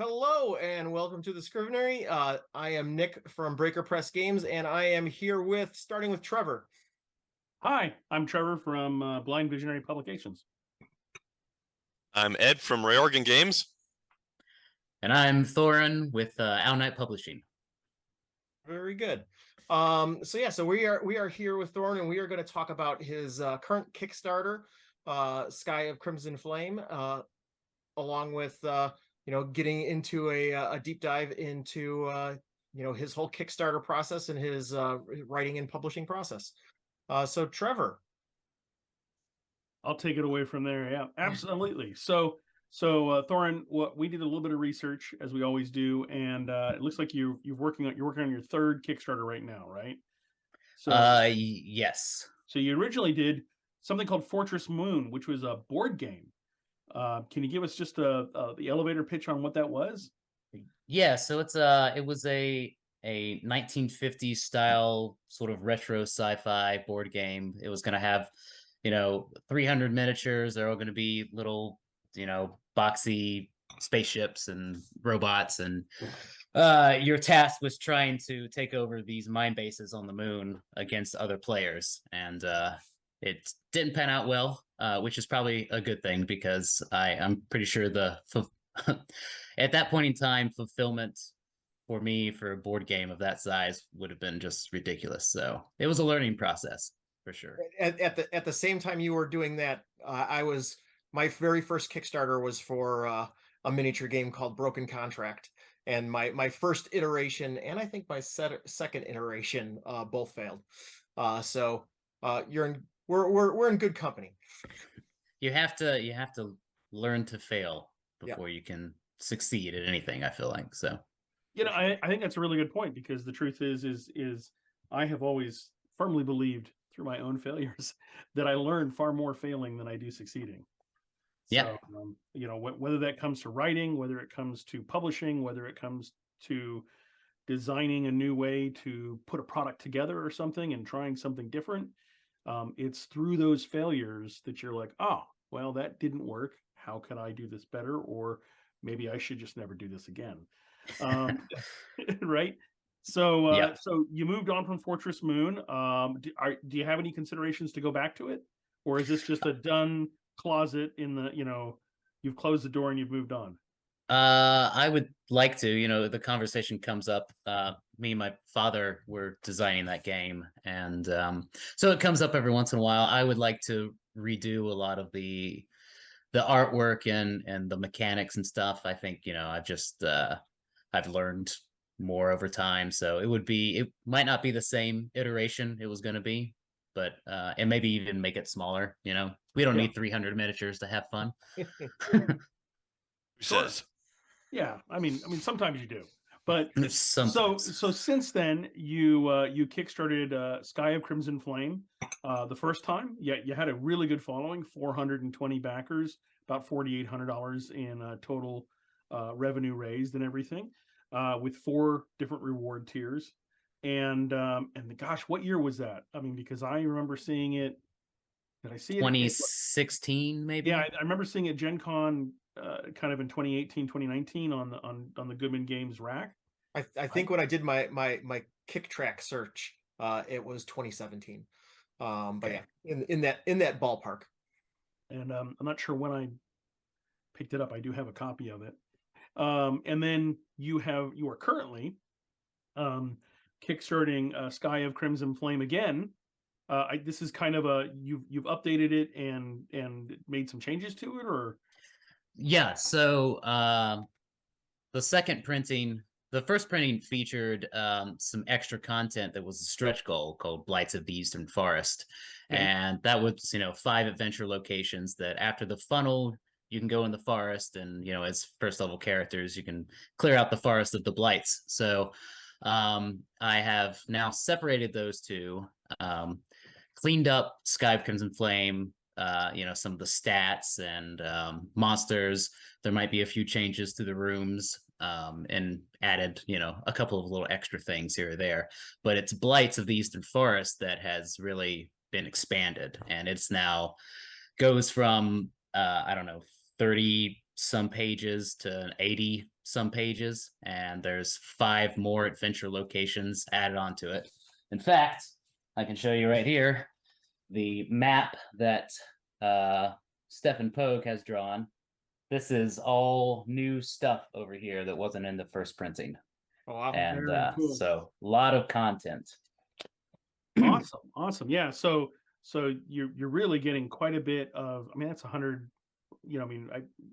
Hello and welcome to the Scrivenery. I am Nick from Breaker Press Games, and I am here starting with Trevor. Hi, I'm Trevor from Blind Visionary Publications. I'm Ed from Goodman Games. And I'm Thorin with Owl Knight Publishing. Very good. So we are here with Thorin, and we are going to talk about his current Kickstarter, Sky of Crimson Flame, along with getting into a deep dive into his whole Kickstarter process and his writing and publishing process. So Trevor, I'll take it away from there. Yeah, absolutely. So Thorin, we did a little bit of research as we always do, and it looks like you're working on your third Kickstarter right now, right? So yes. So you originally did something called Fortress Moon, which was a board game. Can you give us just the elevator pitch on what that was? Yeah, so it was a 1950s style sort of retro sci-fi board game. It was going to have 300 miniatures. They're all going to be little boxy spaceships and robots, and your task was trying to take over these mine bases on the moon against other players, and it didn't pan out well, which is probably a good thing, because I'm pretty sure at that point in time, fulfillment for me for a board game of that size would have been just ridiculous. So it was a learning process for sure. At the same time you were doing that, my very first Kickstarter was for a miniature game called Broken Contract, and my first iteration and I think my second iteration both failed. So we're in good company. You have to learn to fail before you can succeed at anything, I feel like. So I think that's a really good point, because the truth is I have always firmly believed through my own failures that I learn far more failing than I do succeeding. Yeah. So, whether that comes to writing, whether it comes to publishing, whether it comes to designing a new way to put a product together or something and trying something different, it's through those failures that you're like, oh, well, that didn't work. How can I do this better? Or maybe I should just never do this again. Right. So, so you moved on from Fortress Moon. Do you have any considerations to go back to it? Or is this just a done closet in the, you've closed the door and you've moved on? I would like to, the conversation comes up. Me and my father were designing that game, and so it comes up every once in a while. I would like to redo a lot of the artwork and the mechanics and stuff. I think I've learned more over time, so it might not be the same iteration it was going to be, but and maybe even make it smaller. We don't need 300 miniatures to have fun. Who says? Yeah, I mean, sometimes you do, but sometimes. So since then, you kickstarted Sky of Crimson Flame the first time. Yeah, you had a really good following, 420 backers, about $4,800 in total revenue raised and everything, with 4 different reward tiers. And gosh, what year was that? I mean, because I remember seeing it. Did I see it? 2016, maybe? Yeah, I remember seeing it at Gen Con kind of in 2018, 2019 on the Goodman Games rack. I think when I did my kick track search, it was 2017. But yeah, in that ballpark. And I'm not sure when I picked it up. I do have a copy of it. And then you are currently kickstarting Sky of Crimson Flame again. This is kind of you've updated it and made some changes to it, or? Yeah, so the first printing featured some extra content that was a stretch goal called Blights of the Eastern Forest. Okay. And that was, 5 adventure locations that after the funnel, you can go in the forest, and, as first level characters, you can clear out the forest of the Blights. So I have now separated those two, cleaned up Sky of Crimson Flame, some of the stats and monsters. There might be a few changes to the rooms, and added, a couple of little extra things here or there. But it's Blights of the Eastern Forest that has really been expanded, and it's now goes from 30 some pages to 80 some pages, and there's 5 more adventure locations added onto it. In fact, I can show you right here the map that Stefan Pogue has drawn. This is all new stuff over here that wasn't in the first printing. Oh, wow. And Very cool. so a lot of content. Awesome. Yeah. So you're really getting quite a bit of. I mean, that's 100. You know, I mean,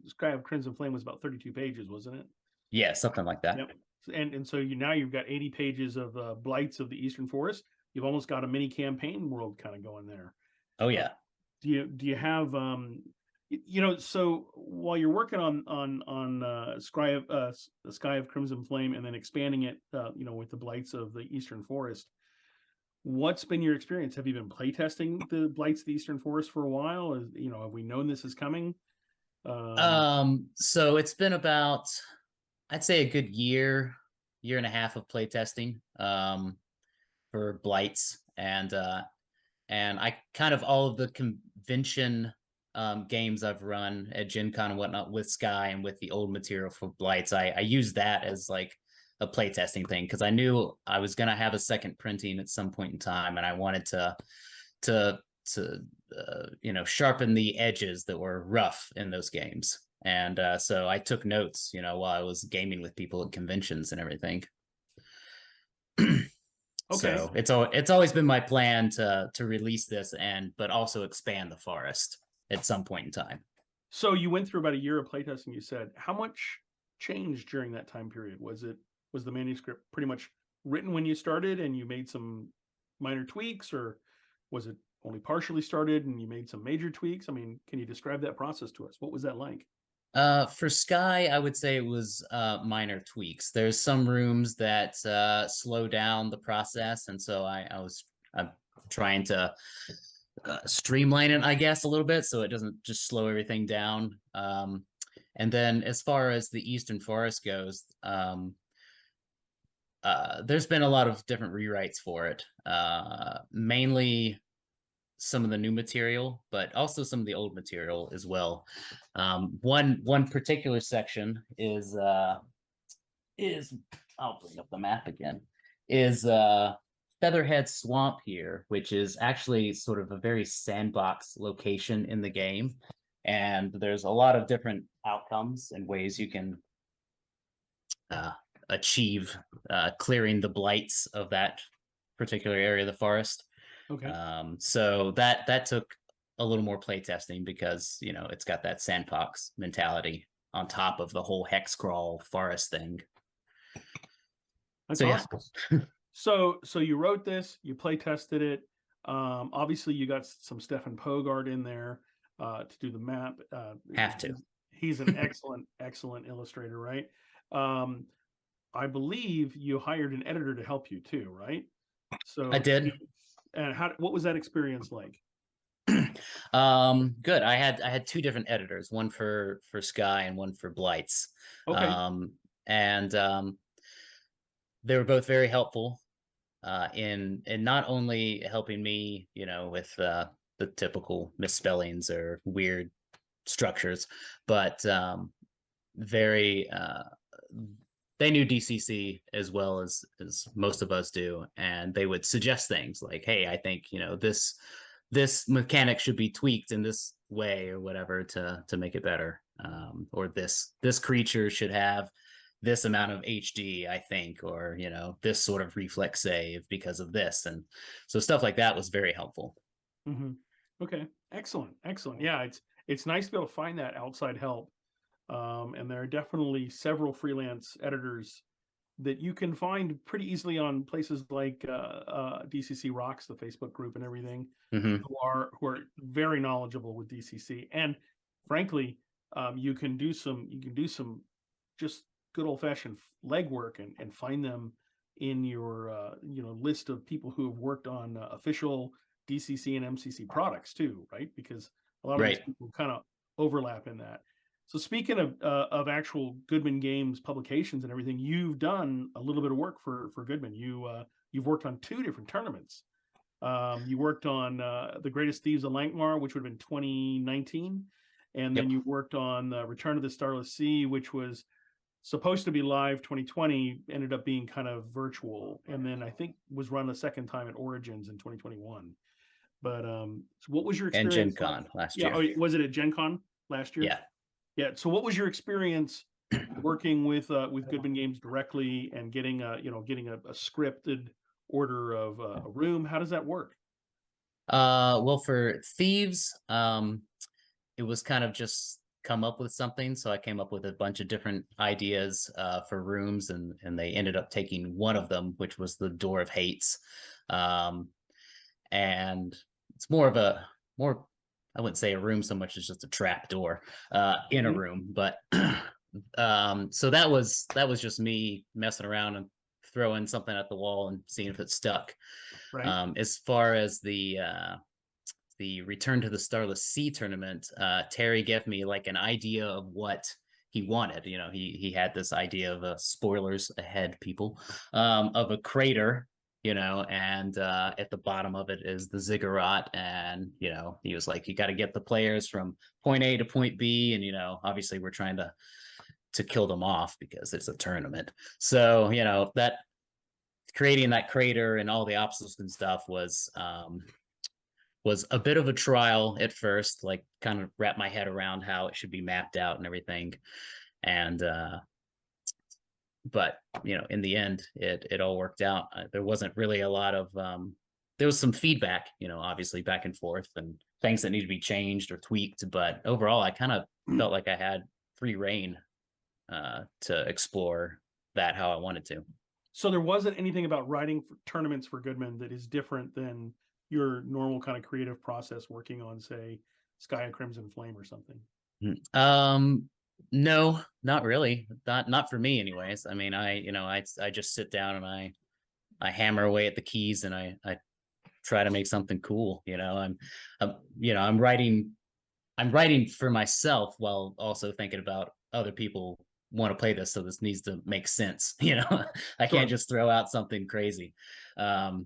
Sky of Crimson Flame was about 32 pages, wasn't it? Yeah, something like that. Yep. And so you've got 80 pages of Blights of the Eastern Forest. You've almost got a mini campaign world kind of going there. Oh yeah. Do you have so while you're working on the Sky of Crimson Flame and then expanding it with the Blights of the Eastern Forest, what's been your experience? Have you been playtesting the Blights of the Eastern Forest for a while? Have we known this is coming? So it's been about, I'd say, a good year and a half of playtesting for Blights, and I kind of, all of the convention games I've run at Gen Con and whatnot with Sky and with the old material for Blights, I use that as like a playtesting thing, because I knew I was going to have a second printing at some point in time, and I wanted to sharpen the edges that were rough in those games. And so I took notes, while I was gaming with people at conventions and everything. Okay. So it's always been my plan to release this but also expand the forest at some point in time. So you went through about a year of playtesting, you said. How much changed during that time period? Was the manuscript pretty much written when you started and you made some minor tweaks, or was it only partially started and you made some major tweaks? I mean, can you describe that process to us? What was that like? For Sky, I would say it was minor tweaks. There's some rooms that slow down the process, and so I'm trying to streamline it, I guess, a little bit, so it doesn't just slow everything down. And then as far as the Eastern Forest goes, there's been a lot of different rewrites for it, mainly some of the new material, but also some of the old material as well. One particular section is I'll bring up the map again, is Featherhead Swamp here, which is actually sort of a very sandbox location in the game, and there's a lot of different outcomes and ways you can achieve clearing the blights of that particular area of the forest. Okay. So that took a little more playtesting, because it's got that sandbox mentality on top of the whole hex crawl forest thing. That's so awesome. Yeah. So you wrote this, you play tested it. Obviously you got some Stefan Pogard in there to do the map. Have to. He's an excellent illustrator, right? I believe you hired an editor to help you too, right? So I did. And what was that experience like? Good. I had 2 different editors, one for Sky and one for Blights. Okay. And they were both very helpful in not only helping me, with the typical misspellings or weird structures, but they knew DCC as well as most of us do, and they would suggest things like, hey, I think this mechanic should be tweaked in this way or whatever to make it better, or this creature should have this amount of HD, I think, or this sort of reflex save because of this. And so stuff like that was very helpful. Mm-hmm. Okay, excellent. Yeah, it's nice to be able to find that outside help. And there are definitely several freelance editors that you can find pretty easily on places like DCC Rocks, the Facebook group, and everything, Mm-hmm. who are very knowledgeable with DCC. And frankly, you can do some just good old fashioned legwork and find them in your list of people who have worked on official DCC and MCC products too, right? Because a lot of these people kind of overlap in that. So speaking of actual Goodman Games publications and everything, you've done a little bit of work for Goodman. You've worked on 2 different tournaments. You worked on the Greatest Thieves of Lankmar, which would have been 2019, and then you worked on Return of the Starless Sea, which was supposed to be live 2020, ended up being kind of virtual, and then I think was run a second time at Origins in 2021. But so what was your And Gen experience Con like? last Yeah, year. oh, was it at Gen Con last year? Yeah. Yeah. So what was your experience working with Goodman Games directly and getting a scripted order of a room? How does that work? Well, for Thieves, it was kind of just come up with something. So I came up with a bunch of different ideas for rooms, and they ended up taking one of them, which was the Door of Hates. And it's more I wouldn't say a room so much as just a trap door in a room. But so that was just me messing around and throwing something at the wall and seeing if it stuck. Right. As far as the Return to the Starless Sea tournament, Terry gave me like an idea of what he wanted. You know, he had this idea of spoilers ahead, people, of a crater, you know, and at the bottom of it is the ziggurat. And, you know, he was like, you got to get the players from point A to point B. And, you know, obviously we're trying to kill them off because it's a tournament. So, you know, that creating that crater and all the obstacles and stuff was a bit of a trial at first, like kind of wrap my head around how it should be mapped out and everything. And but you know, in the end, it all worked out. There wasn't really a lot of there was some feedback, you know, obviously back and forth and things that need to be changed or tweaked. But overall, I kind of felt like I had free reign to explore that how I wanted to. So there wasn't anything about writing for tournaments for Goodman that is different than your normal kind of creative process working on, say, Sky of Crimson Flame or something. No, not really. Not for me anyways. I mean, I just sit down and I hammer away at the keys and I try to make something cool. You know, I'm writing for myself while also thinking about other people want to play this, so this needs to make sense. You know, I can't just throw out something crazy and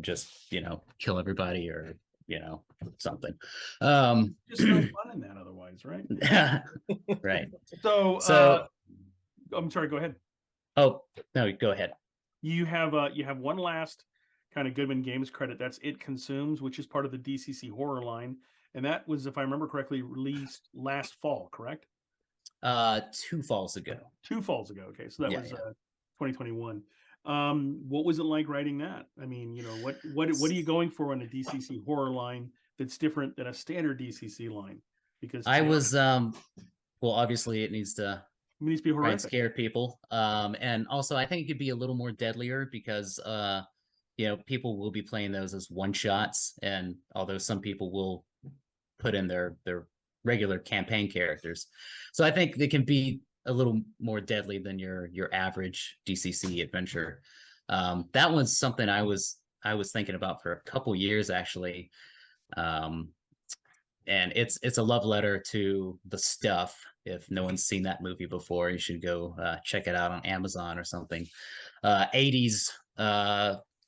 just, you know, kill everybody or, you know, something. Just no fun in that otherwise, right? Right. So I'm sorry, go ahead. Oh, no, go ahead. You have one last kind of Goodman Games credit. That's It Consumes, which is part of the DCC horror line. And that was, if I remember correctly, released last fall, correct? 2 falls ago. 2 falls ago. Okay, so that was 2021. What was it like writing that? I mean, you know, what are you going for on a DCC horror line that's different than a standard DCC line? Because I was well, obviously it needs to be horrific. Try and scare people. And also I think it could be a little more deadlier because you know, people will be playing those as one shots, and although some people will put in their regular campaign characters, so I think they can be a little more deadly than your average DCC adventure. That was something I was thinking about for a couple years actually, and it's a love letter to The Stuff. If no one's seen that movie before, you should go check it out on Amazon or something. 80s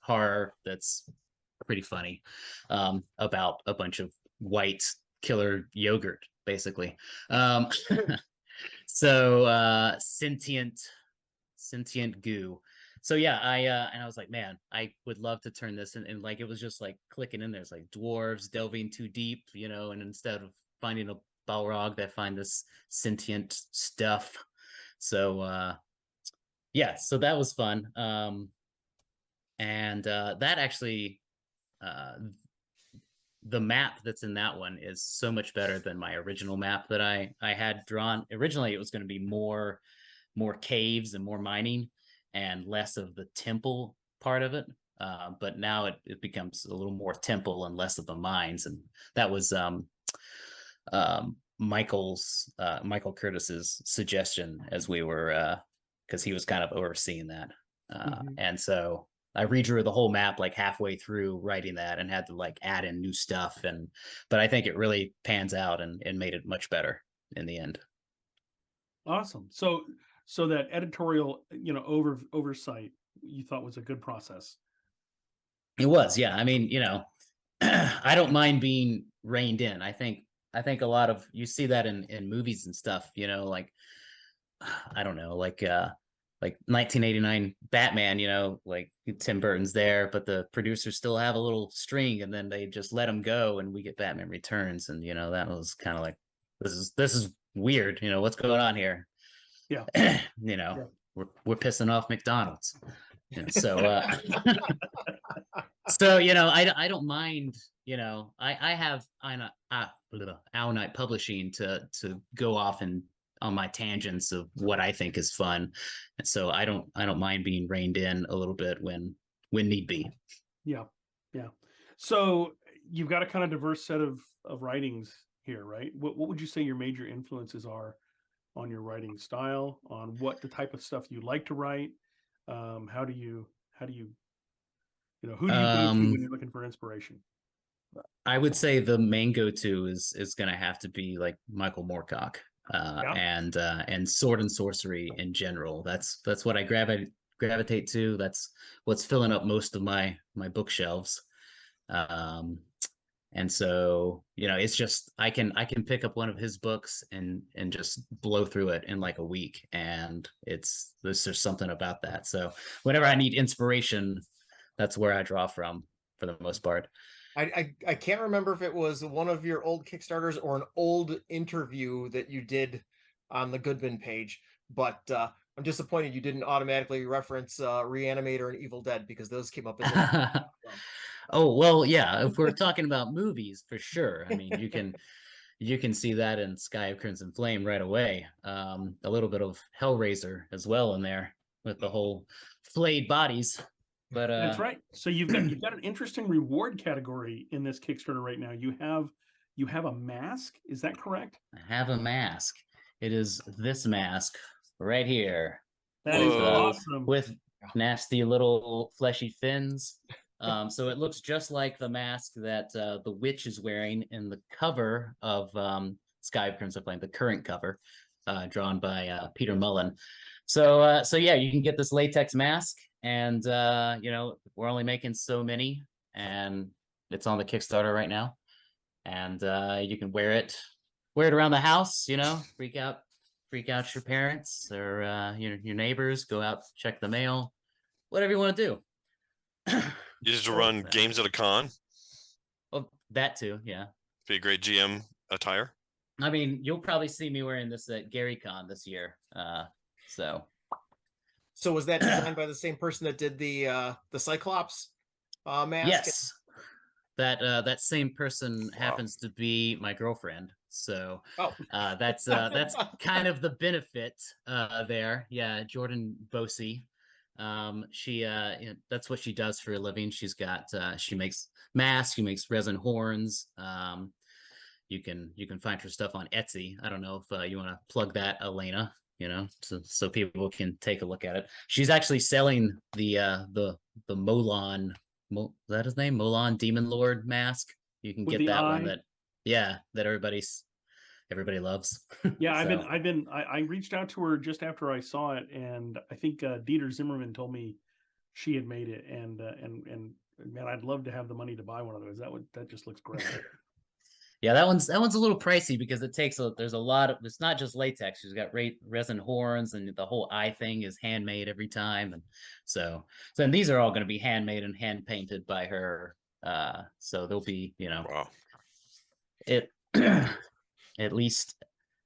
horror that's pretty funny, about a bunch of white killer yogurt, basically. So sentient goo. So yeah, and I was like, man, I would love to turn this and like it was just like clicking in there. It's like dwarves delving too deep, you know, and instead of finding a Balrog, they find this sentient stuff. So yeah, so that was fun. And that actually the map that's in that one is so much better than my original map that I had drawn. Originally, it was going to be more caves and more mining and less of the temple part of it. But now it becomes a little more temple and less of the mines. And that was Michael Curtis's suggestion as we were, because he was kind of overseeing that. And so I redrew the whole map like halfway through writing that and had to like add in new stuff. But I think it really pans out and made it much better in the end. Awesome. So that editorial, you know, oversight you thought was a good process. It was, yeah. I mean, you know, I don't mind being reined in. I think a lot of you see that in movies and stuff, you know, like I don't know, like 1989 Batman, like Tim Burton's there, but the producers still have a little string, and then they just let him go, and we get Batman Returns, and that was kind of like, this is weird, what's going on here? Yeah. Yeah. We're pissing off McDonald's. So I don't mind, I have Owl Night Publishing to go off and on my tangents of what I think is fun. And so I don't mind being reined in a little bit when need be. Yeah. So you've got a kind of diverse set of writings here, right? What would you say your major influences are on your writing style, on what the type of stuff you like to write? How do you who do you go to when you're looking for inspiration? I would say the main go-to is going to have to be like Michael Moorcock, and sword and sorcery in general. That's what I gravitate to. That's what's filling up most of my bookshelves. And so, it's just, I can pick up one of his books and just blow through it in like a week. And there's something about that. So whenever I need inspiration, that's where I draw from for the most part. I can't remember if it was one of your old Kickstarters or an old interview that you did on the Goodman page, but I'm disappointed you didn't automatically reference Reanimator and Evil Dead, because those came up in the Oh, well, yeah, if we're talking about movies, for sure. I mean, you can see that in Sky of Crimson Flame right away. A little bit of Hellraiser as well in there with the whole flayed bodies. But that's right. So you've got an interesting reward category in this Kickstarter right now. You have a mask, is that correct? I have a mask. It is this mask right here. That is awesome. With nasty little fleshy fins. So it looks just like the mask that the witch is wearing in the cover of Sky of Crimson Flame, the current cover, drawn by Peter Mullen. So yeah, you can get this latex mask, and we're only making so many, and it's on the Kickstarter right now, and you can wear it around the house, freak out your parents or your neighbors, go out, check the mail, whatever you want to do. You just run games at a con? Oh, that too, yeah. Be a great GM attire. I mean, you'll probably see me wearing this at GaryCon this year. So was that designed by the same person that did the Cyclops mask? Yes. That same person happens to be my girlfriend. So that's kind of the benefit there. Yeah, Jordan Bosey. She that's what she does for a living. She's got she makes masks, she makes resin horns. You can find her stuff on Etsy. I don't know if you want to plug that, Elena, so people can take a look at it. She's actually selling the Molon, is that his name? Molon Demon Lord mask. You can get that one that everybody loves. Yeah, I reached out to her just after I saw it, and I think Dieter Zimmerman told me she had made it, and man, I'd love to have the money to buy one of those. That just looks great. Yeah, that one's a little pricey because there's a lot of, it's not just latex. She's got resin horns, and the whole eye thing is handmade every time, and so and these are all going to be handmade and hand painted by her. So they'll be at least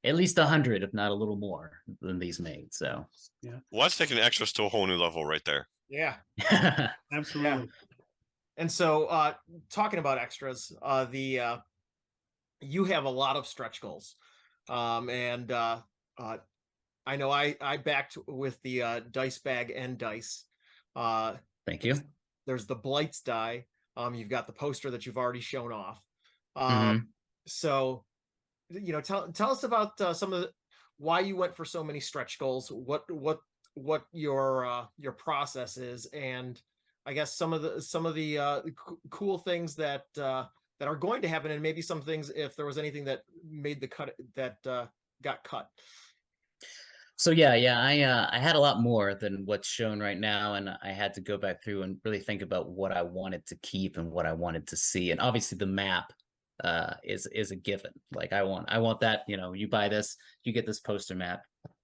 100, if not a little more than these made. So yeah, well, that's taking extras to a whole new level right there. Yeah, absolutely. Yeah. And so talking about extras, you have a lot of stretch goals, and I know I backed with the dice bag and dice. Thank you. There's the Blights die. You've got the poster that you've already shown off. So tell us about some of why you went for so many stretch goals, what your process is, and I guess some of the cool things that are going to happen, and maybe some things, if there was anything that made the cut that got cut. So yeah, I had a lot more than what's shown right now, and I had to go back through and really think about what I wanted to keep and what I wanted to see. And obviously the map is a given. Like I want that, you buy this, you get this poster map,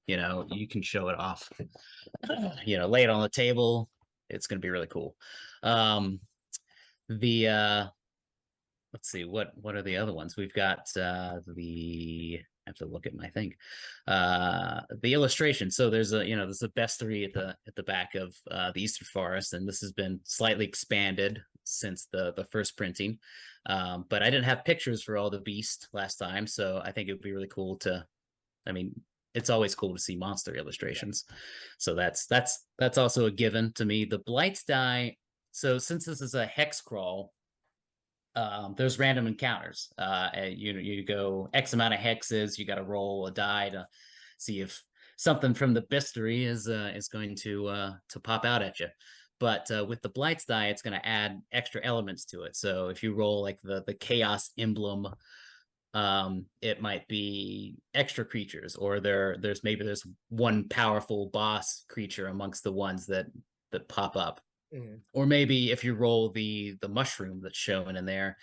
you can show it off. Lay it on the table. It's going to be really cool. The let's see, what are the other ones? We've got I have to look at my thing. The illustration. So there's a bestiary at the back of the Eastern Forest, and this has been slightly expanded since the first printing. But I didn't have pictures for all the beast last time, so I think it would be really cool to. I mean, it's always cool to see monster illustrations, so that's also a given to me. The Blights die. So since this is a hex crawl, there's random encounters. You go X amount of hexes. You got to roll a die to see if something from the bestiary is going to pop out at you. But with the Blights die, it's going to add extra elements to it. So if you roll like the Chaos emblem, it might be extra creatures, or there's one powerful boss creature amongst the ones that pop up. Mm-hmm. Or maybe if you roll the mushroom that's shown in there,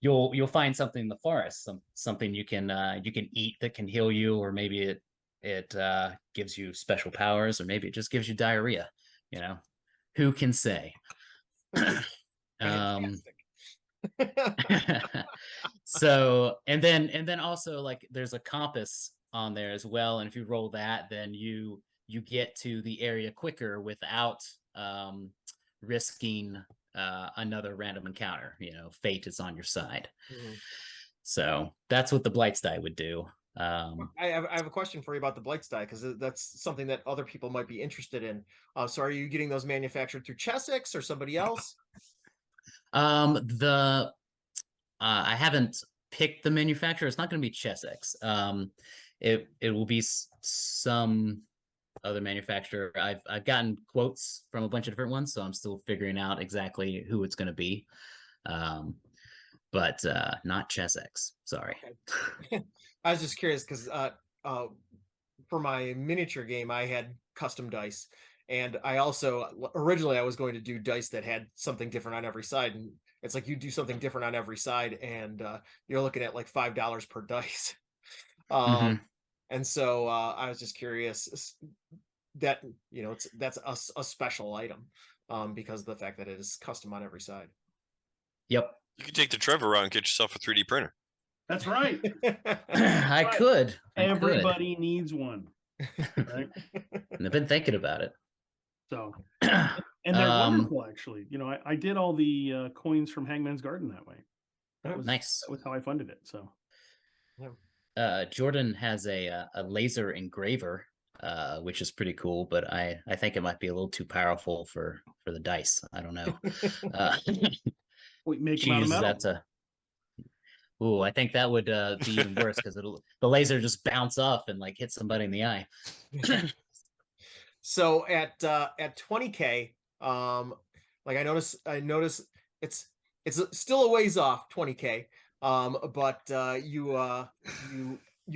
you'll find something in the forest, something you can eat that can heal you, or maybe it gives you special powers, or maybe it just gives you diarrhea. Who can say? So and then also, like, there's a compass on there as well, and if you roll that, then you get to the area quicker without risking another random encounter. Fate is on your side. Mm-hmm. So that's what the Blights die would do. I have a question for you about the Blights die, because that's something that other people might be interested in. So are you getting those manufactured through Chessex or somebody else? I haven't picked the manufacturer. It's not going to be Chessex. It will be some other manufacturer. I've gotten quotes from a bunch of different ones, so I'm still figuring out exactly who it's going to be. But not Chessex. Sorry. Okay. I was just curious because for my miniature game, I had custom dice, and I also originally I was going to do dice that had something different on every side, and it's like you do something different on every side, and you're looking at like $5 per dice. Mm-hmm. And so I was just curious that that's a special item because of the fact that it is custom on every side. Yep. You can take the Trevor around and get yourself a 3D printer. That's right. I could. Everybody needs one. Right? And I've been thinking about it. So, and they're wonderful, actually. I did all the coins from Hangman's Garden that way. That was nice. That was how I funded it. So, Jordan has a laser engraver, which is pretty cool, but I think it might be a little too powerful for the dice. I don't know. We make them out of metal. Ooh, I think that would be even worse, because the laser just bounce off and like hit somebody in the eye. So at 20K, like I notice it's still a ways off 20K. But you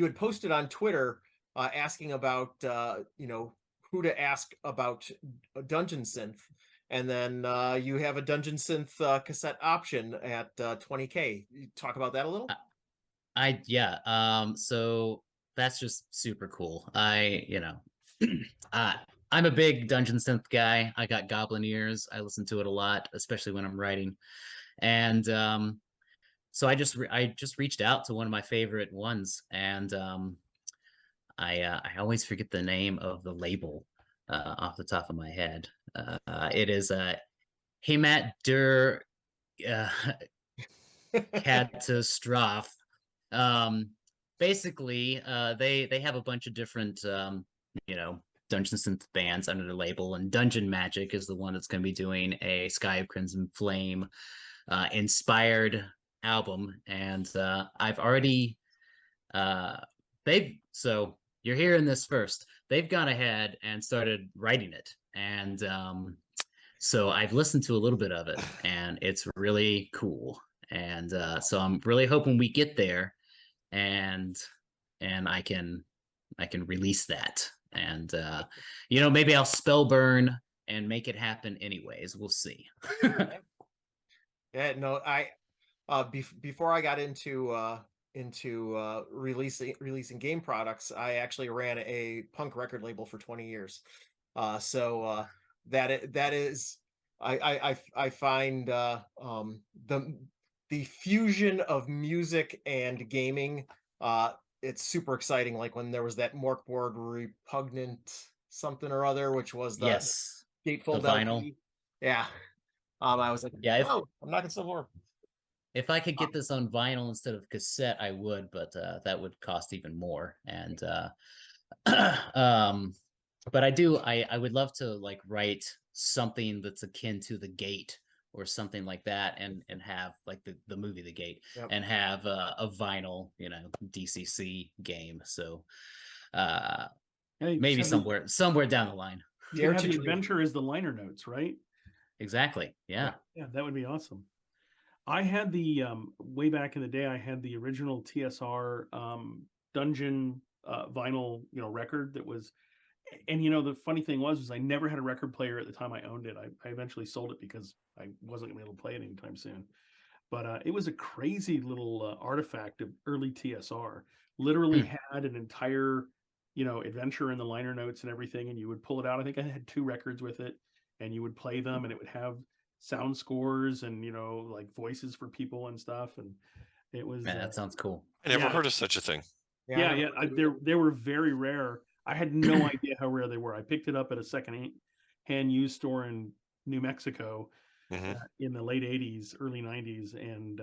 had posted on Twitter asking about who to ask about a Dungeon Synth, and then you have a Dungeon Synth cassette option at 20K. You talk about that a little. So that's just super cool. I'm a big Dungeon Synth guy. I got Goblin ears. I listen to it a lot, especially when I'm writing, and so I just reached out to one of my favorite ones, and I always forget the name of the label off the top of my head. It is Heimat der Katastrophe. Basically, they have a bunch of different Dungeon Synth bands under the label, and Dungeon Magic is the one that's going to be doing a Sky of Crimson Flame inspired album, and I've already so you're hearing this first. They've gone ahead and started writing it, and so I've listened to a little bit of it, and it's really cool. And so I'm really hoping we get there, and I can release that, and maybe I'll spell burn and make it happen anyways. We'll see. Yeah, no, I before I got into into releasing game products, I actually ran a punk record label for 20 years. That is I find the fusion of music and gaming, it's super exciting. Like when there was that Morkboard Repugnant something or other, which was the Yes, the gatefold vinyl. LP. Yeah. I was like, Yeah, oh, I'm knocking stuff over. if I could get this on vinyl instead of cassette, I would, but that would cost even more. And but I would love to like write something that's akin to The Gate or something like that, and have like the movie The Gate, Yep. and have a vinyl, DCC game. So maybe somewhere down the line. You have the adventure as the liner notes, right? Exactly. Yeah. Yeah, that would be awesome. I had the way back in the day, I had the original TSR dungeon vinyl, record that was, and the funny thing was I never had a record player at the time I owned it. I eventually sold it because I wasn't going to be able to play it anytime soon. But it was a crazy little artifact of early TSR. Literally had an entire, adventure in the liner notes and everything, and you would pull it out. I think I had 2 records with it, and you would play them, and it would have sound scores and like voices for people and stuff. And it was Man, that sounds cool. I never heard of such a thing. Yeah. They were very rare. I had no idea how rare they were. I picked it up at a second-hand used store in New Mexico in the late 80s, early 90s, and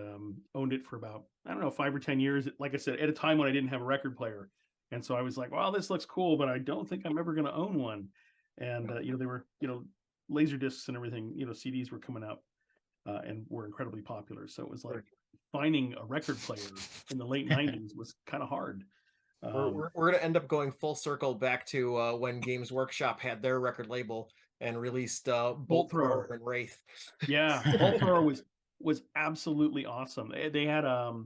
owned it for about, I don't know, 5 or 10 years. Like I said, at a time when I didn't have a record player. And so I was like, well, this looks cool, but I don't think I'm ever going to own one. And, they were, laser discs and everything, CDs were coming out and were incredibly popular. So it was like finding a record player in the late 90s was kind of hard. We're going to end up going full circle back to when Games Workshop had their record label and released Bolt Thrower and Wraith. Yeah, Bolt Thrower was absolutely awesome. They had a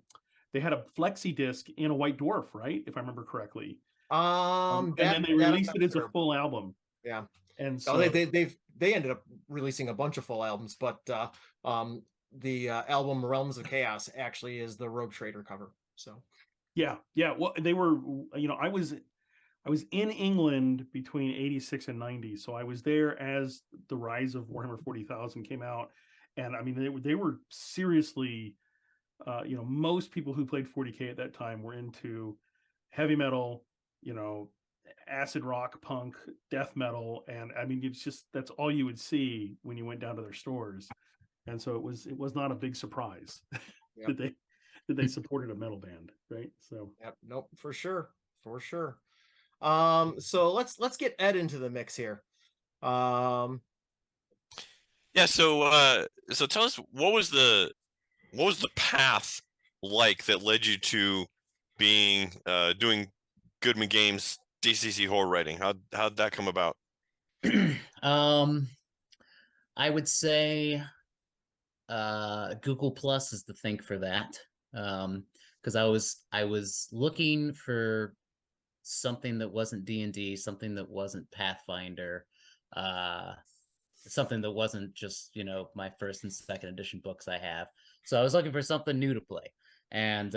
flexi disc in a White Dwarf, right? If I remember correctly. And then they released it as a full album. Yeah. And so they ended up releasing a bunch of full albums, but the album Realms of Chaos actually is the Rogue Trader cover. So yeah. Well, they were, I was in England between 86 and 90. So I was there as the Rise of Warhammer 40,000 came out. And I mean, they were seriously, most people who played 40K at that time were into heavy metal, acid rock, punk, death metal. And I mean, that's all you would see when you went down to their stores. And so it was not a big surprise that they supported a metal band, right? So nope, for sure. So let's get Ed into the mix here. So tell us, what was the path like that led you to being doing Goodman Games DCC horror writing? How'd that come about? I would say Google Plus is the thing for that. Because I was looking for something that wasn't D&D, something that wasn't Pathfinder, something that wasn't just, my first and second edition books I have. So I was looking for something new to play. And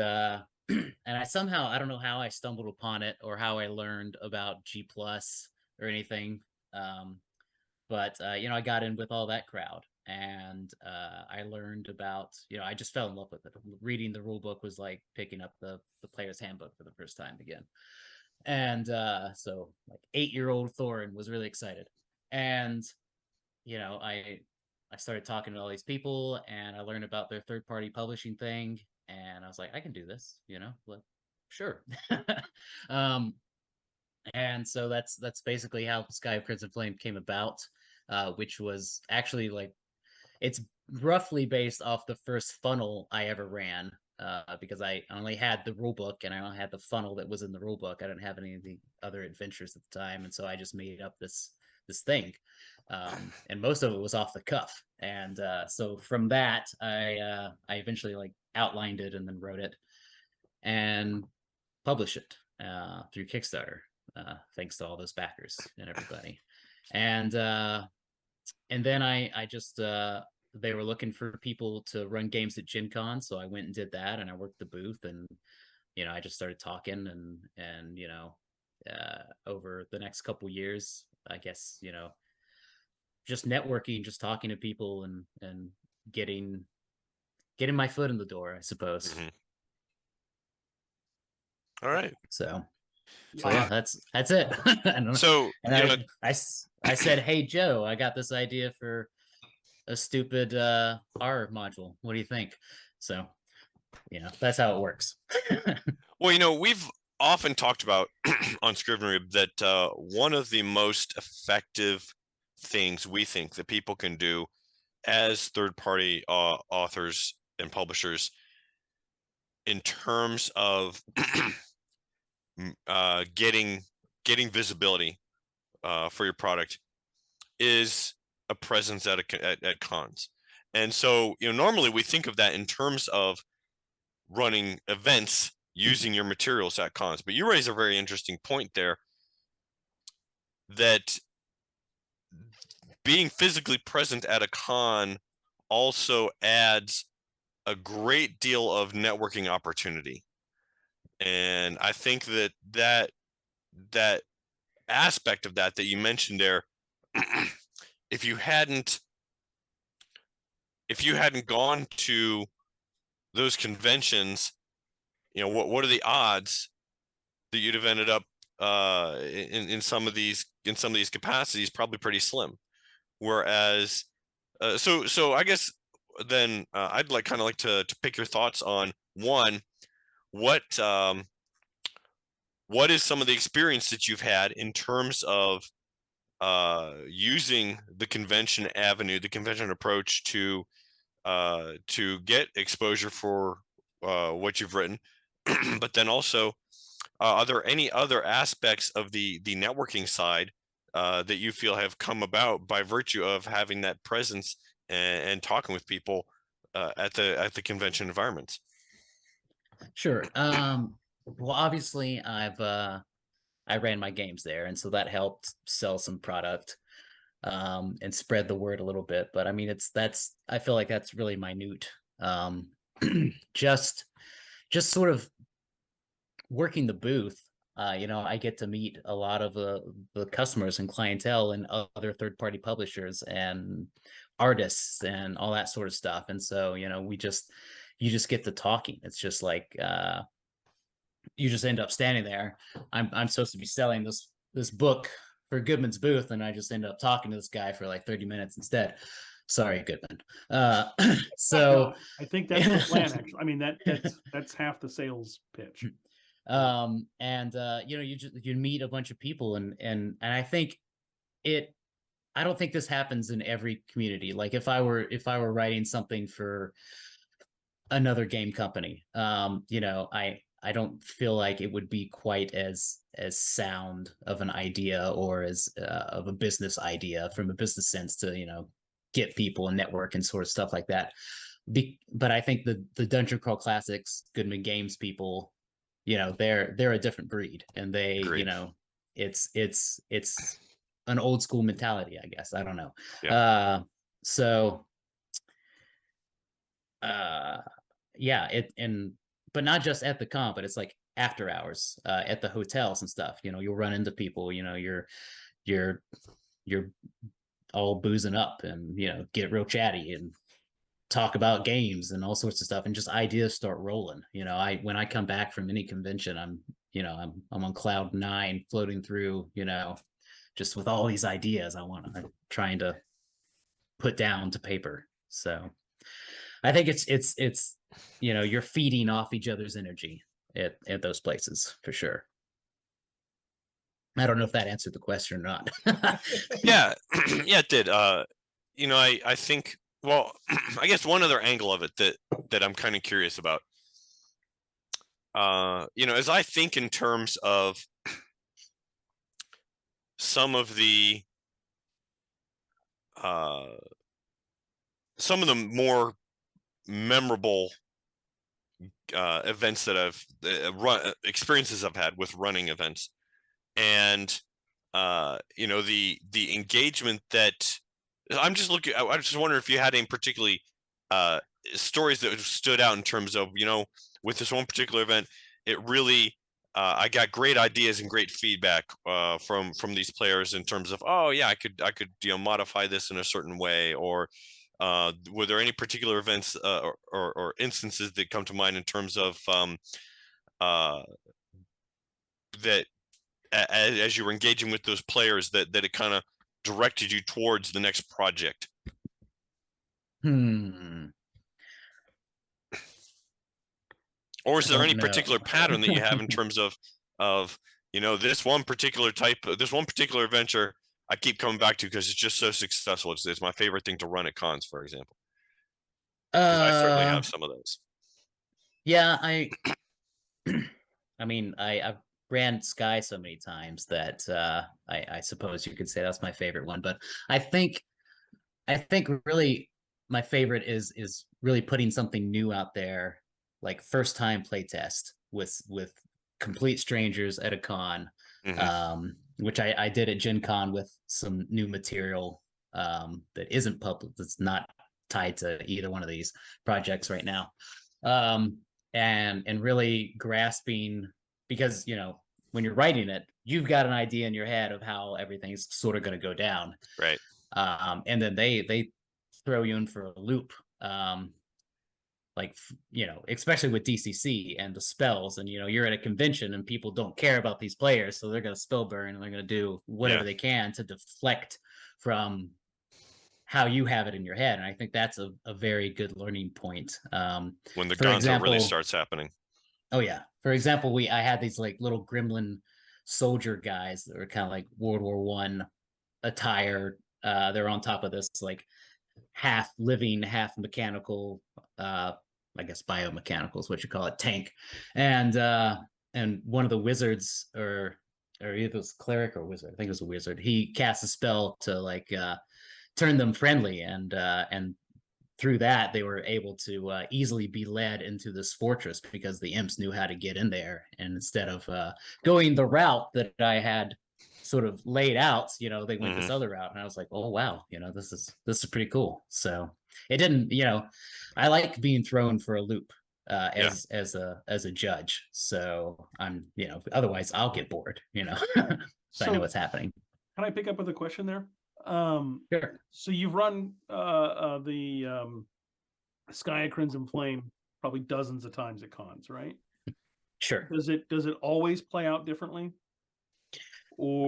and I somehow, I don't know how I stumbled upon it or how I learned about G Plus or anything. But I got in with all that crowd, and I learned about, I just fell in love with it. Reading the rule book was like picking up the player's handbook for the first time again. And so like 8-year-old Thorin was really excited. And, I started talking to all these people, and I learned about their third-party publishing thing. And I was like, I can do this, sure. And so that's basically how Sky of Crimson Flame came about, which was actually like, it's roughly based off the first funnel I ever ran, because I only had the rule book and I only had the funnel that was in the rule book. I didn't have any of the other adventures at the time, and so I just made up this thing, and most of it was off the cuff. And so from that, I eventually like outlined it and then wrote it and published it through Kickstarter. Thanks to all those backers and everybody. And then I just they were looking for people to run games at Gen Con, so I went and did that, and I worked the booth, and I just started talking, and over the next couple years, I guess, just networking, just talking to people, and getting my foot in the door, I suppose. Mhm. All right. So yeah, that's it. So, And I said, hey Joe, I got this idea for a stupid R module. What do you think? So that's how it works. well, we've often talked about on Scrivenery that one of the most effective things we think that people can do as third-party authors and publishers in terms of getting visibility for your product is a presence at cons. And so, normally we think of that in terms of running events using your materials at cons. But you raise a very interesting point there, that being physically present at a con also adds a great deal of networking opportunity. And I think that aspect of that you mentioned there, if you hadn't gone to those conventions, what are the odds that you'd have ended up in some of these capacities? Probably pretty slim. Whereas, so I guess then I'd like to pick your thoughts on one, what is some of the experience that you've had in terms of using the convention avenue, the convention approach to get exposure for what you've written, but then also, are there any other aspects of the networking side that you feel have come about by virtue of having that presence and talking with people at the convention environments? Sure. Well, obviously, I ran my games there, and so that helped sell some product, and spread the word a little bit. But I mean, I feel like that's really minute. Just sort of working the booth. I get to meet a lot of the customers and clientele and other third-party publishers and artists and all that sort of stuff. And so, you just get to talking. It's just like you just end up standing there. I'm supposed to be selling this book for Goodman's booth, and I just end up talking to this guy for like 30 minutes instead. Sorry, Goodman. So No, I think that's the plan. Actually, I mean that's half the sales pitch. And you meet a bunch of people, and I think I don't think this happens in every community. Like if I were writing something for another game company, I don't feel like it would be quite as sound of an idea, or as of a business idea from a business sense to get people and network and sort of stuff like that. But I think the Dungeon Crawl Classics, Goodman Games people, they're a different breed, and they Agreed. it's an old school mentality, I guess. I don't know. Yeah. But not just at the comp, but it's like after hours at the hotels and stuff. You'll run into people. You're all boozing up and get real chatty and talk about games and all sorts of stuff, and just ideas start rolling. When I come back from any convention, I'm on cloud 9, floating through, just with all these ideas I'm trying to put down to paper. So I think it's you're feeding off each other's energy at those places for sure. I don't know if that answered the question or not. Yeah, yeah, it did. I think, well, I guess one other angle of it that I'm kind of curious about, as I think in terms of some of the more memorable events that I've run, experiences I've had with running events, and the engagement that I'm just looking. I just wonder if you had any particularly stories that stood out in terms of with this one particular event. it really I got great ideas and great feedback from these players in terms of, oh yeah, I could modify this in a certain way, or were there any particular events or instances that come to mind in terms of that as you were engaging with those players that it kind of directed you towards the next project? Or is there any particular pattern that you have in terms of this one particular adventure I keep coming back to because it's just so successful? It's my favorite thing to run at cons, for example. I certainly have some of those. Yeah, I mean, I've ran Sky so many times that I suppose you could say that's my favorite one. But I think really my favorite is really putting something new out there, like first time playtest with complete strangers at a con, which I did at Gen Con with some new material that isn't public, that's not tied to either one of these projects right now. And really grasping, because when you're writing it, you've got an idea in your head of how everything's sort of going to go down, right? And then they throw you in for a loop, like especially with DCC and the spells, and you're at a convention and people don't care about these players, so they're going to spell burn and they're going to do whatever they can to deflect from how you have it in your head. And I think that's a very good learning point. When the gonzo really starts happening. Oh yeah. For example, I had these like little gremlin soldier guys that were kind of like World War I attire. They're on top of this like half living, half mechanical, I guess biomechanical is what you call it, tank. And one of the wizards, or either it was cleric or wizard, I think it was a wizard, he cast a spell to like turn them friendly, and through that they were able to easily be led into this fortress because the imps knew how to get in there. And instead of going the route that I had sort of laid out, they went this other route, and I was like, oh wow, this is pretty cool. So it didn't, I like being thrown for a loop as a judge. So I'm, otherwise I'll get bored, so I know what's happening. Can I pick up with a question there? Sure. So you've run the Sky of Crimson Flame probably dozens of times at cons, right? Sure. Does it always play out differently, or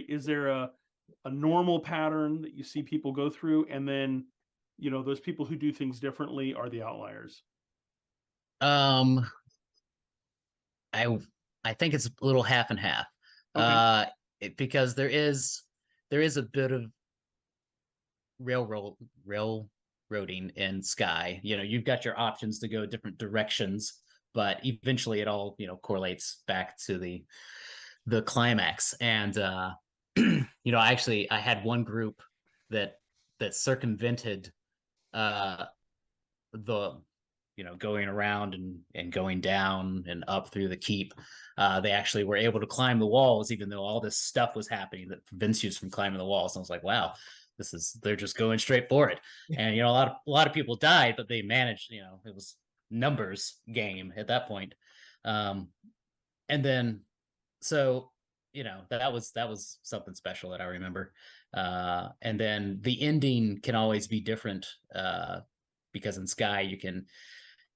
is there a normal pattern that you see people go through, and then those people who do things differently are the outliers? I think it's a little half and half. Okay. Because there is a bit of railroading in Sky. You've got your options to go different directions, but eventually it all correlates back to the climax. And I had one group that circumvented the going around and going down and up through the keep. They actually were able to climb the walls, even though all this stuff was happening that prevents you from climbing the walls. And I was like, wow, they're just going straight for it. And a lot of people died, but they managed. It was numbers game at that point. And then so that was something special that I remember. And then the ending can always be different, because in Sky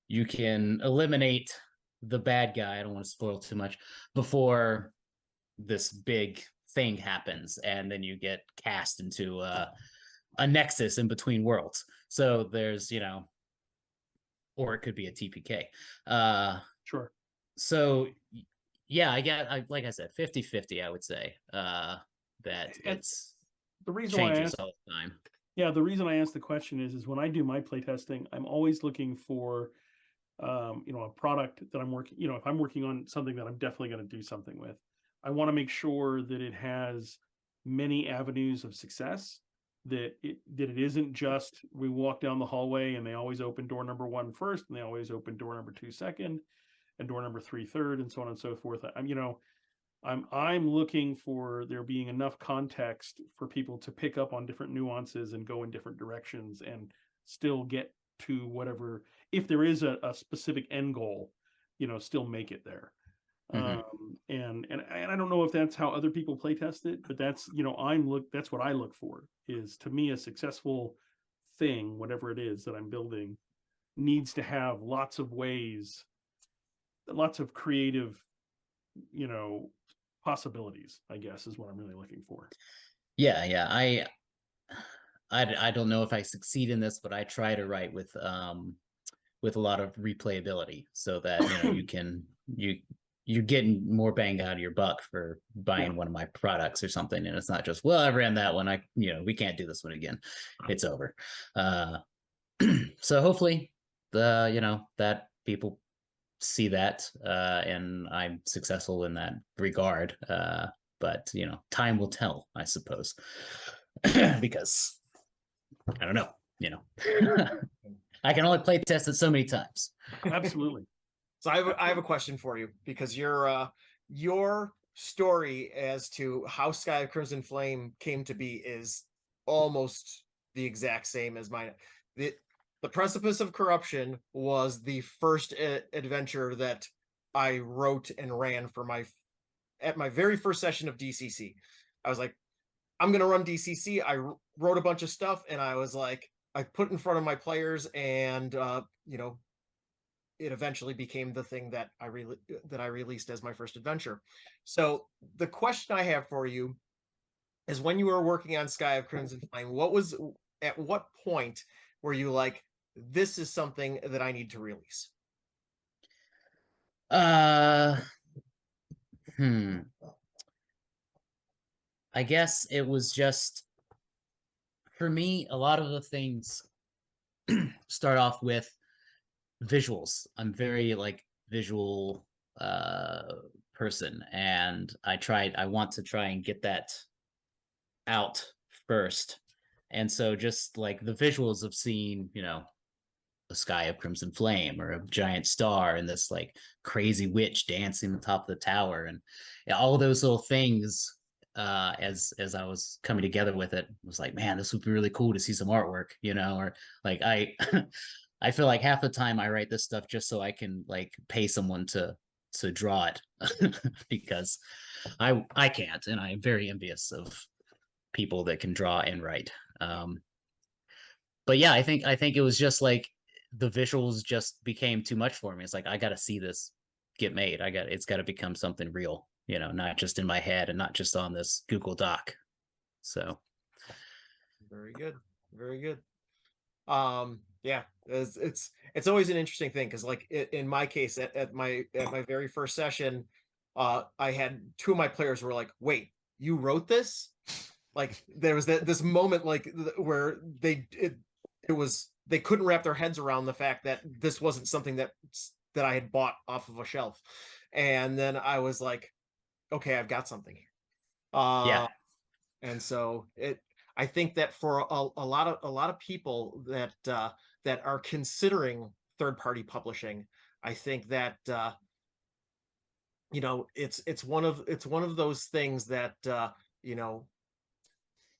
you can eliminate the bad guy. I don't want to spoil too much before this big thing happens, and then you get cast into a nexus in between worlds. So there's or it could be a TPK. Sure. So yeah, like I said, 50-50, I would say, that it's the reason changes all the time. Yeah, the reason I ask the question is when I do my playtesting, I'm always looking for a product that I'm working, if I'm working on something that I'm definitely going to do something with, I want to make sure that it has many avenues of success, that it isn't just we walk down the hallway and they always open door number 1 first, and they always open door number 2 second, and door number 3 third, and so on and so forth. I'm looking for there being enough context for people to pick up on different nuances and go in different directions and still get to whatever, if there is a specific end goal, still make it there. Mhm. And I don't know if that's how other people play test it, but that's that's what I look for. Is, to me, a successful thing, whatever it is that I'm building, needs to have lots of ways, lots of creative, possibilities, I guess, is what I'm really looking for. Yeah. I don't know if I succeed in this, but I try to write with a lot of replayability, so that you're getting more bang out of your buck for buying one of my products or something, and it's not just, well, I ran that one, we can't do this one again, it's over. So hopefully that people see that, and I'm successful in that regard. But time will tell, I suppose. Because I don't know, I can only play test it so many times. Absolutely. So I have a question for you, because your story as to how Sky of Crimson Flame came to be is almost the exact same as mine. The Precipice of Corruption was the first adventure that I wrote and ran at my very first session of DCC. I was like, I'm gonna run DCC. I wrote a bunch of stuff, and I was like, I put it in front of my players, and it eventually became the thing that I released as my first adventure. So the question I have for you is, when you were working on Sky of Crimson Flame, at what point were you like, this is something that I need to release? uh I guess it was just, for me, a lot of the things start off with visuals. I'm very visual person, and I want to try and get that out first. And so just like the visuals of seeing, a sky of crimson flame, or a giant star, and this crazy witch dancing on top of the tower, and all those little things, as I was coming together with it, was like, man, this would be really cool to see some artwork, or I I feel like half the time I write this stuff just so I can pay someone to draw it, because I can't, and I'm very envious of people that can draw and write. But yeah, I think it was just the visuals just became too much for me. It's like, I got to see this get made. It's got to become something real, not just in my head and not just on this Google Doc. So Very good, very good. Yeah, it's always an interesting thing, because in my case, at my very first session, I had two of my players were like, wait, you wrote this? Like, there was this moment where they couldn't wrap their heads around the fact that this wasn't something that I had bought off of a shelf. And then I was like, okay, I've got something here. yeah. And so I think that for a lot of people that are considering third-party publishing, I think that it's one of those things that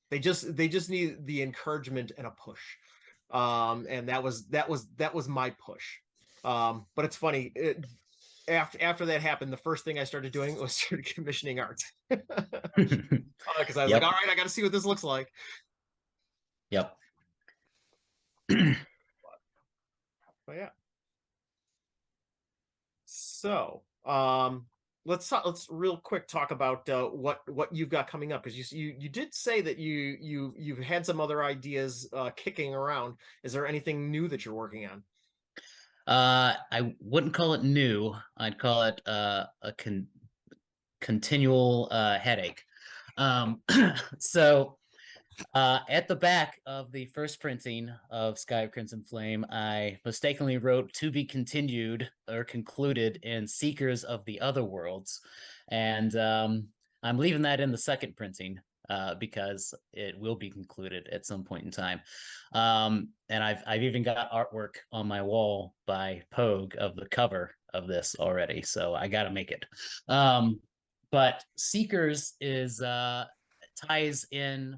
they just need the encouragement and a push. And that was my push. But it's funny, after that happened, the first thing I started doing was started commissioning art. Because I was like, all right, I got to see what this looks like. Yep. But yeah. So, let's real quick talk about what you've got coming up, because you did say that you've had some other ideas kicking around. Is there anything new that you're working on? I wouldn't call it new. I'd call it a continual headache. So at the back of the first printing of Sky of Crimson Flame, I mistakenly wrote "to be continued" or "concluded" in Seekers of the Other Worlds, and I'm leaving that in the second printing because it will be concluded at some point in time. And I've even got artwork on my wall by Pogue of the cover of this already, so I got to make it. But Seekers is ties in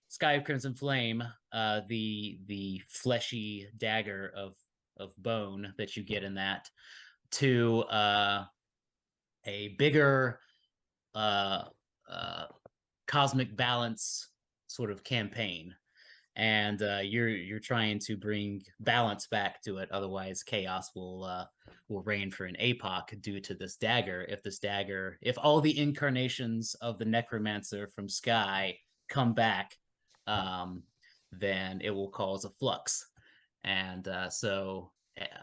Sky of Crimson Flame, the fleshy dagger of bone that you get in that, to a bigger cosmic balance sort of campaign, and you're trying to bring balance back to it. Otherwise, chaos will reign for an epoch due to this dagger. If all the incarnations of the necromancer from Sky come back, then it will cause a flux. And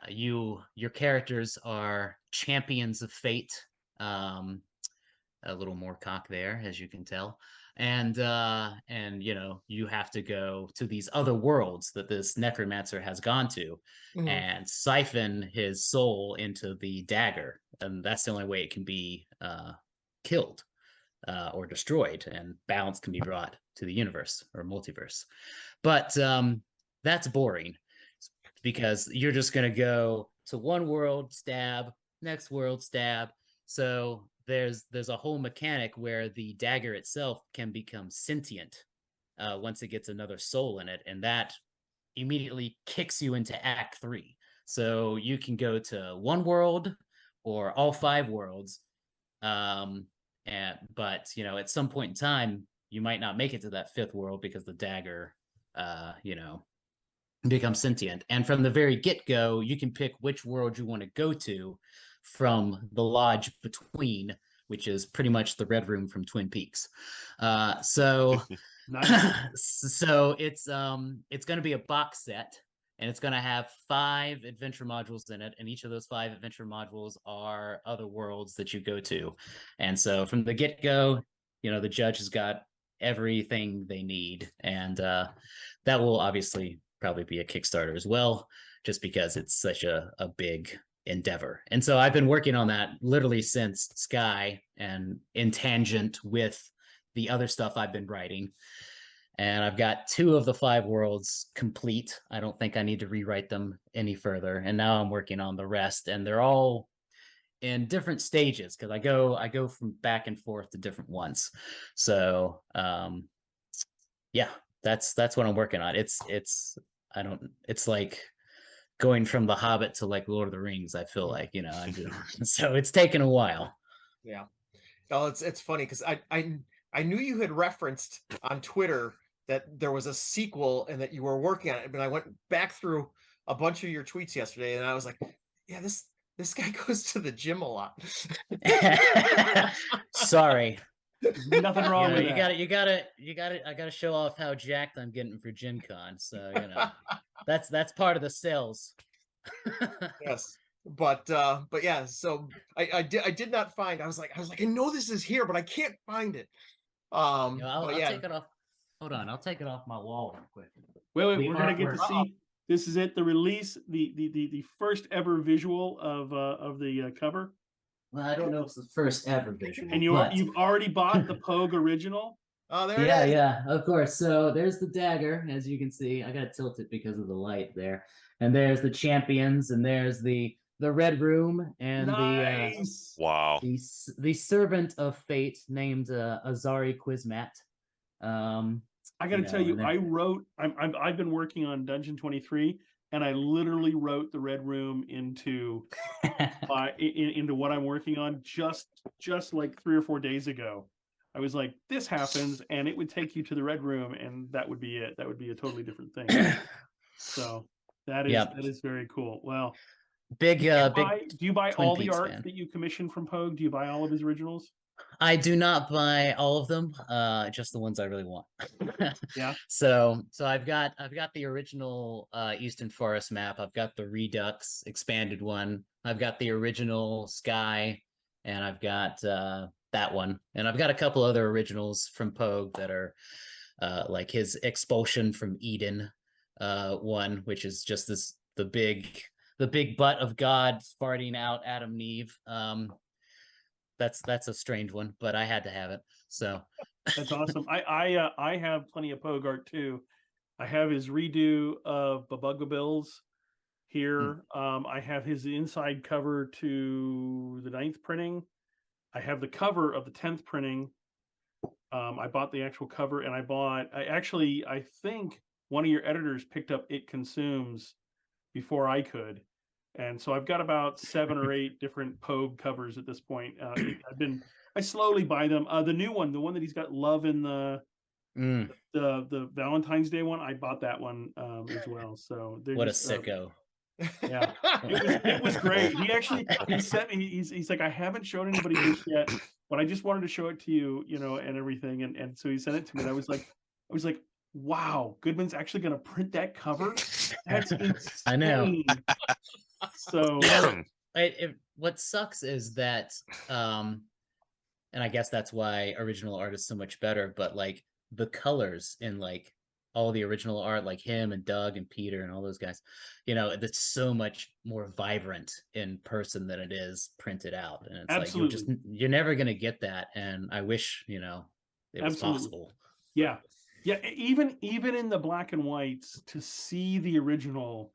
your characters are champions of fate. A little more cock there, as you can tell. And you have to go to these other worlds that this necromancer has gone to, and siphon his soul into the dagger, and that's the only way it can be killed or destroyed, and balance can be brought to the universe or multiverse. But that's boring, because you're just going to go to one world, stab, next world, stab. So there's a whole mechanic where the dagger itself can become sentient once it gets another soul in it, and that immediately kicks you into Act 3. So you can go to one world or all 5 worlds, but at some point in time, you might not make it to that 5th world because the dagger, becomes sentient. And from the very get-go, you can pick which world you want to go to from the lodge between, which is pretty much the Red Room from Twin Peaks. So it's going to be a box set, and it's going to have 5 adventure modules in it, and each of those 5 adventure modules are other worlds that you go to. And so from the get-go, the judge has got everything they need, and that will obviously probably be a Kickstarter as well, just because it's such a big endeavor. And so I've been working on that literally since Sky, and in tangent with the other stuff I've been writing. And I've got 2 of the 5 worlds complete. I don't think I need to rewrite them any further. And now I'm working on the rest, and they're all in different stages, because I go from back and forth to different ones. So yeah, that's what I'm working on. It's like going from The Hobbit to like Lord of the Rings. I feel like, so it's taken a while. Yeah. Oh, it's funny because I knew you had referenced on Twitter that there was a sequel and that you were working on it, but I went back through a bunch of your tweets yesterday, and I was like, yeah, this guy goes to the gym a lot. Sorry. Nothing wrong with that. I gotta show off how jacked I'm getting for Gen Con. So that's part of the sales. Yes. But yeah, so I did not find. I was like, I know this is here, but I can't find it. I'll take it off. Hold on, I'll take it off my wall real quick. Wait, we're gonna get to see. This is it. The release, the first ever visual of the cover. Well, I don't know if it's the first ever visual. And you've already bought the Pogue original. Oh, there it is. Yeah, of course. So there's the dagger, as you can see. I gotta tilt it because of the light there. And there's the champions, and there's the Red Room, and nice. Wow. the servant of fate named Azari Quizmat. I got to tell you, I've been working on Dungeon 23, and I literally wrote the Red Room into into what I'm working on just like 3 or 4 days ago. I was like, this happens, and it would take you to the Red Room, and that would be it. That would be a totally different thing. So that is very cool. Well, do you buy all the art that you commission from Pogue? Do you buy all of his originals? I do not buy all of them, just the ones I really want. Yeah. So I've got the original Eastern Forest map. I've got the Redux expanded one. I've got the original Sky, and I've got that one. And I've got a couple other originals from Pogue that are like his Expulsion from Eden one, which is just the big butt of God farting out Adam and Eve. That's a strange one, but I had to have it. So that's awesome. I have plenty of Pogue art too. I have his redo of Babugabills here. I have his inside cover to the 9th printing. I have the cover of the 10th printing. I bought the actual cover, and I think one of your editors picked up It Consumes before I could. And so I've got about 7 or 8 different Pogue covers at this point. I slowly buy them. The new one, the one that he's got Love in the Valentine's Day one, I bought that one as well. So they're What a just sicko. yeah, it was great. He sent me. He's like, I haven't showed anybody this yet, but I just wanted to show it to you, and everything. And so he sent it to me. And I was like, wow, Goodman's actually going to print that cover. That's insane. I know. So what sucks is that, and I guess that's why original art is so much better. But like the colors in like all the original art, like him and Doug and Peter and all those guys, that's so much more vibrant in person than it is printed out. And it's absolutely. like you're never going to get that. And I wish it was possible. Yeah. Even in the black and whites, to see the original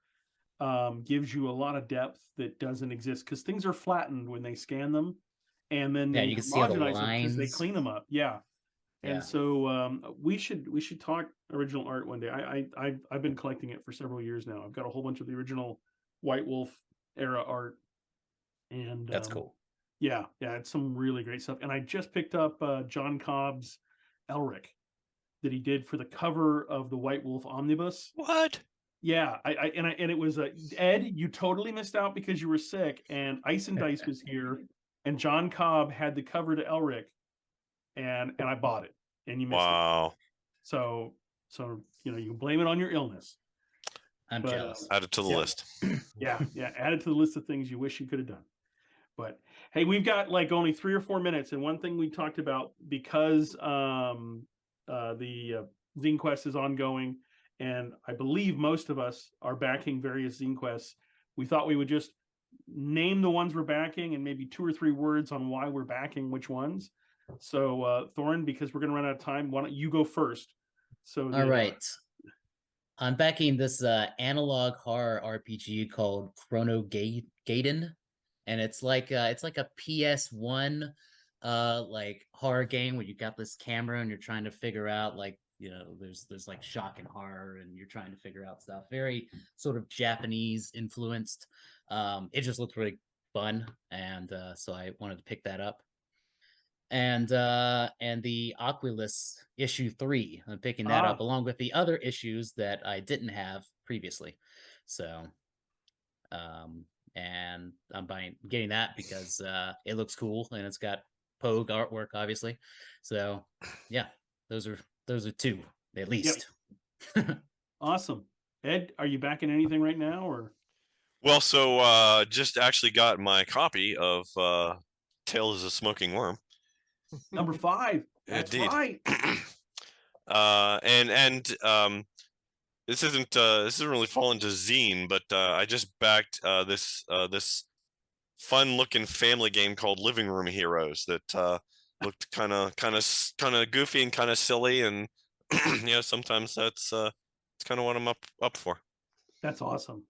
gives you a lot of depth that doesn't exist, because things are flattened when they scan them, and then you can see all the lines. They clean them up. Yeah. And so we should talk original art one day. I've been collecting it for several years now. I've got a whole bunch of the original White Wolf era art, and that's cool. Yeah, it's some really great stuff. And I just picked up John Cobb's Elric that he did for the cover of the White Wolf Omnibus. What? Yeah, and it was Ed. You totally missed out because you were sick, and Ice and Dice was here, and John Cobb had the cover to Elric, and I bought it, and you missed it. So you can blame it on your illness. I'm jealous. Add it to the list. Yeah, add it to the list of things you wish you could have done. But hey, we've got like only 3 or 4 minutes, and one thing we talked about, because the ZineQuest is ongoing, and I believe most of us are backing various ZineQuests, we thought we would just name the ones we're backing and maybe 2 or 3 words on why we're backing which ones. So Thorin, because we're going to run out of time, why don't you go first? So all right. I'm backing this analog horror RPG called Chrono Gaiden, and it's like a PS1 like horror game where you got this camera and you're trying to figure out, like, there's like shock and horror, and you're trying to figure out stuff. Very sort of Japanese influenced. It just looked really fun, and so I wanted to pick that up. And the Oculus issue 3, I'm picking that up along with the other issues that I didn't have previously. So and I'm getting that because it looks cool, and it's got Pogue artwork, obviously. So yeah, those are 2 at least. Yep. Awesome. Ed, are you backing anything right now, or? Well, so just actually got my copy of Tales of a Smoking Worm. Number 5. That's Indeed. right. And this isn't really falling to zine, but I just backed this fun looking family game called Living Room Heroes that looked kind of goofy and kind of silly, and sometimes that's it's kind of what I'm up for. That's awesome.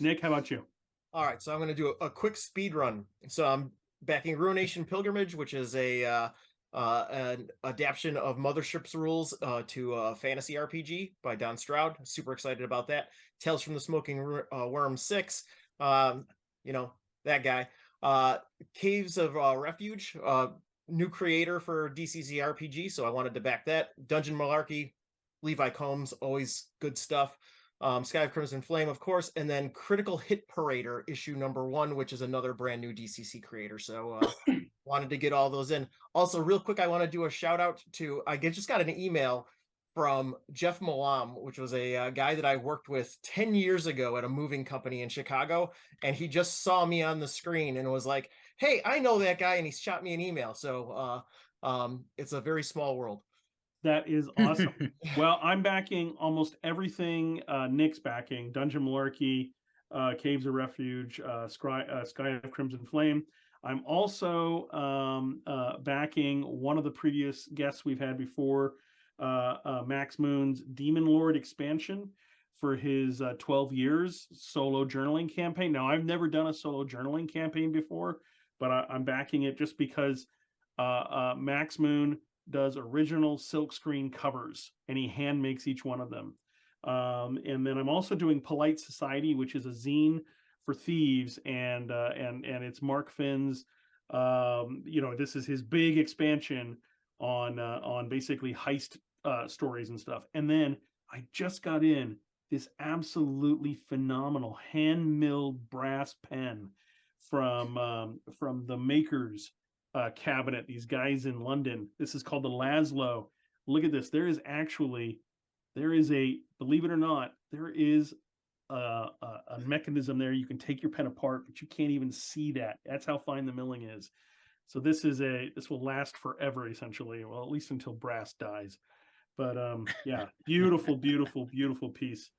Nick, how about you? All right, so I'm going to do a quick speed run. So I'm backing Ruination Pilgrimage, which is an adaptation of Mothership's Rules to a fantasy RPG by Don Stroud. Super excited about that. Tales from the Smoking Worm 6, that guy. Caves of Refuge, new creator for DCC RPG, so I wanted to back that. Dungeon Malarkey, Levi Combs, always good stuff. Sky of Crimson Flame, of course, and then Critical Hit Parader issue number 1, which is another brand new DCC creator. So wanted to get all those in. Also, real quick, I want to do a shout out to, I just got an email from Jeff Malam, which was a guy that I worked with 10 years ago at a moving company in Chicago. And he just saw me on the screen and was like, hey, I know that guy. And he shot me an email. So it's a very small world. That is awesome. Well, I'm backing almost everything Nick's backing. Dungeon Malarkey, Caves of Refuge, Sky of Crimson Flame. I'm also backing one of the previous guests we've had before, Max Moon's Demon Lord expansion for his 12 years solo journaling campaign. Now, I've never done a solo journaling campaign before, but I'm backing it just because Max Moon does original silkscreen covers, and he hand makes each one of them. And then I'm also doing Polite Society, which is a zine for thieves, and it's Mark Finn's. This is his big expansion on basically heist stories and stuff. And then I just got in this absolutely phenomenal hand-milled brass pen from the Makers cabinet. These guys in London. This is called the Laszlo. Look at this. There is a, believe it or not, there is a mechanism there. You can take your pen apart, but you can't even see that. That's how fine the milling is. So this will last forever, essentially. Well, at least until brass dies. But yeah, beautiful, beautiful, beautiful piece.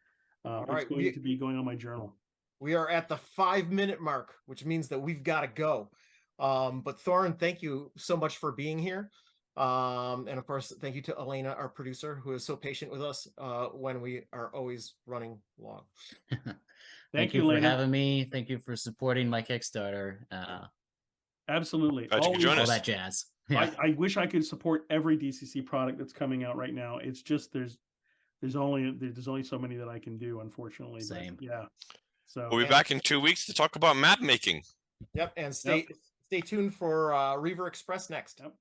It's going to be going on my journal. We are at the 5-minute mark, which means that we've got to go. But Thorin, thank you so much for being here. And of course, thank you to Elena, our producer, who is so patient with us when we are always running long. Thank you for having me. Thank you for supporting my Kickstarter. Absolutely. Glad you could join all us. that jazz. Yeah. I wish I could support every DCC product that's coming out right now. It's just there's only so many that I can do, unfortunately. Same. But, yeah. So We'll be back in 2 weeks to talk about map making. Yep, and stay tuned for Reaver Express next. Yep.